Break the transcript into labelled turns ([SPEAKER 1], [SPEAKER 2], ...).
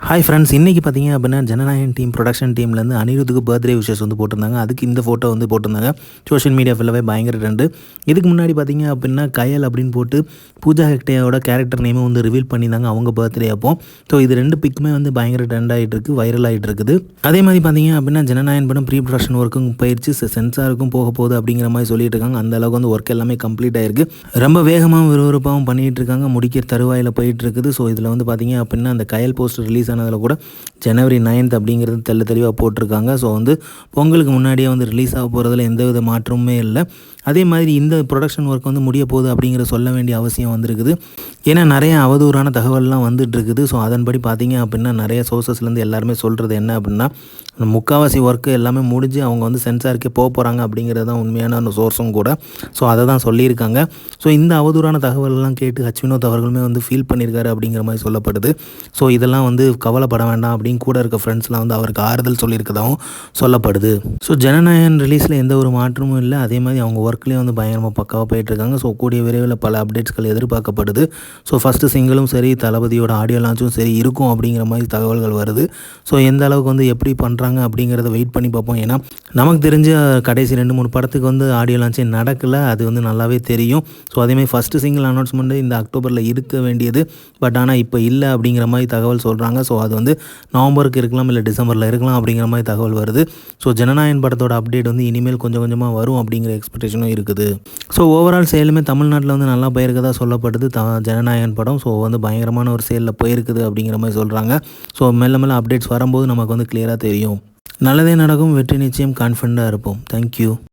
[SPEAKER 1] Hi friends, இன்றைக்கி பார்த்தீங்க அப்படின்னா ஜனநாயகன் டீம் ப்ரொடக்ஷன் டீம்லேருந்து அனிருத்துக்கு பர்த்டே விஷஸ் வந்து போட்டிருந்தாங்க. அதுக்கு இந்த ஃபோட்டோ வந்து போட்டிருந்தாங்க. சோஷியல் மீடியா ஃபுல்லாகவே பயங்கர ட்ரெண்டு. இதுக்கு முன்னாடி பார்த்தீங்க அப்படின்னா கயல் அப்படின்னு போட்டு பூஜா ஹெக்டேயோட கேரக்டர் நேமை வந்து ரிவீல் பண்ணியிருந்தாங்க அவங்க பர்த்டே அப்போ. ஸோ இது ரெண்டு பிக்குமே வந்து பயங்கர ட்ரெண்ட் ஆகிட்டு இருக்குது, வைரல் ஆகிட்டு இருக்குது. அதே மாதிரி பார்த்தீங்க அப்படின்னா ஜனநாயகன் படம் ப்ரீ ப்ரொடக்ஷன் ஒர்க்கும் போயிடுச்சு, சென்சாருக்கும் போக போகுது அப்படிங்கிற மாதிரி சொல்லிட்டு இருக்காங்க. அந்த அளவுக்கு வந்து ஒர்க் எல்லாமே கம்ப்ளீட் ஆகிருக்கு. ரொம்ப வேகமாகவும் விறுவிறுப்பாகவும் பண்ணிகிட்டு இருக்காங்க, முடிக்கிற தருவாயில் போயிட்டு இருக்குது. ஸோ இதில் வந்து பார்த்தீங்க அப்படின்னா அந்த கயல் போஸ்டர் ரிலீஸ் ஆனதில் கூட ஜனவரி 9th அப்படிங்கிறது தெளிவாக போட்டிருக்காங்க. ஸோ வந்து பொங்கலுக்கு முன்னாடியே வந்து ரிலீஸ் ஆக போகிறதுல எந்தவித மாற்றமுமே இல்லை. அதே மாதிரி இந்த ப்ரொடக்ஷன் ஒர்க் வந்து முடிய போகுது அப்படிங்கிற சொல்ல வேண்டிய அவசியம் வந்திருக்குது. ஏன்னா நிறைய அவதூறான தகவல்லாம் வந்துட்டு இருக்குது. ஸோ அதன்படி பார்த்தீங்க அப்படின்னா நிறைய சோர்சஸ்லேருந்து எல்லாருமே சொல்கிறது என்ன அப்படின்னா, முக்கால்வாசி ஒர்க்கு எல்லாமே முடிஞ்சு அவங்க வந்து சென்சாருக்கே போக போகிறாங்க அப்படிங்கிறது தான் உண்மையான அந்த சோர்ஸும் கூட. ஸோ அதை தான் சொல்லியிருக்காங்க. ஸோ இந்த அவதூறான தகவலெல்லாம் கேட்டு வினோத் அவர்களுமே வந்து ஃபீல் பண்ணியிருக்காரு அப்படிங்கிற மாதிரி சொல்லப்படுது. ஸோ இதெல்லாம் வந்து கவலைப்பட வேண்டாம் அப்படின்னு கூட இருக்க ஃப்ரெண்ட்ஸ்லாம் வந்து அவருக்கு ஆறுதல் சொல்லியிருக்கதாகவும் சொல்லப்படுது. ஸோ ஜனநாயகன் ரிலீஸில் எந்த ஒரு மாற்றமும் இல்லை. அதே மாதிரி அவங்க ஒர்க்லேயும் வந்து பயங்கரமாக பக்காவாக போயிட்டுருக்காங்க. ஸோ கூடிய விரைவில் பல அப்டேட்ஸ்கள் எதிர்பார்க்கப்படுது. ஸோ ஃபஸ்ட்டு சிங்கிளும் சரி, தளபதியோட ஆடியோ லான்ச்சும் சரி இருக்கும் அப்படிங்கிற மாதிரி தகவல்கள் வருது. ஸோ எந்த அளவுக்கு வந்து எப்படி பண்ணுறாங்க அப்படிங்கிறத வெயிட் பண்ணி பார்ப்போம். ஏன்னா நமக்கு தெரிஞ்ச கடைசி 2-3 படத்துக்கு வந்து ஆடியோ லான்ச்சே நடக்கலை, அது வந்து நல்லாவே தெரியும். ஸோ அதேமாதிரி ஃபஸ்ட்டு சிங்கிள் அனௌன்ஸ்மெண்ட்டு இந்த அக்டோபரில் இருக்க வேண்டியது, பட் ஆனால் இப்போ இல்லை அப்படிங்கிற மாதிரி தகவல் சொல்கிறாங்க. ஸோ அது வந்து நவம்பருக்கு இருக்கலாம், இல்லை டிசம்பரில் இருக்கலாம் அப்படிங்கிற மாதிரி தகவல் வருது. ஸோ ஜனநாயகன் படத்தோட அப்டேட் வந்து இனிமேல் கொஞ்சம் கொஞ்சமாக வரும் அப்படிங்கிற எக்ஸ்பெக்டேஷனும் இருக்குது. ஸோ ஓவரால் சேலுமே தமிழ்நாட்டில் வந்து நல்லா போயிருக்கதா சொல்லப்படுது ஜனநாயகன் படம். ஸோ வந்து பயங்கரமான ஒரு சேலில் போயிருக்குது அப்படிங்கிற மாதிரி சொல்கிறாங்க. ஸோ மெல்ல மெல்ல அப்டேட்ஸ் வரும்போது நமக்கு வந்து கிளியராக தெரியும். நல்லதே நடக்கும், வெற்றி நிச்சயம், கான்ஃபிடண்ட்டாக இருப்போம். தேங்க்யூ.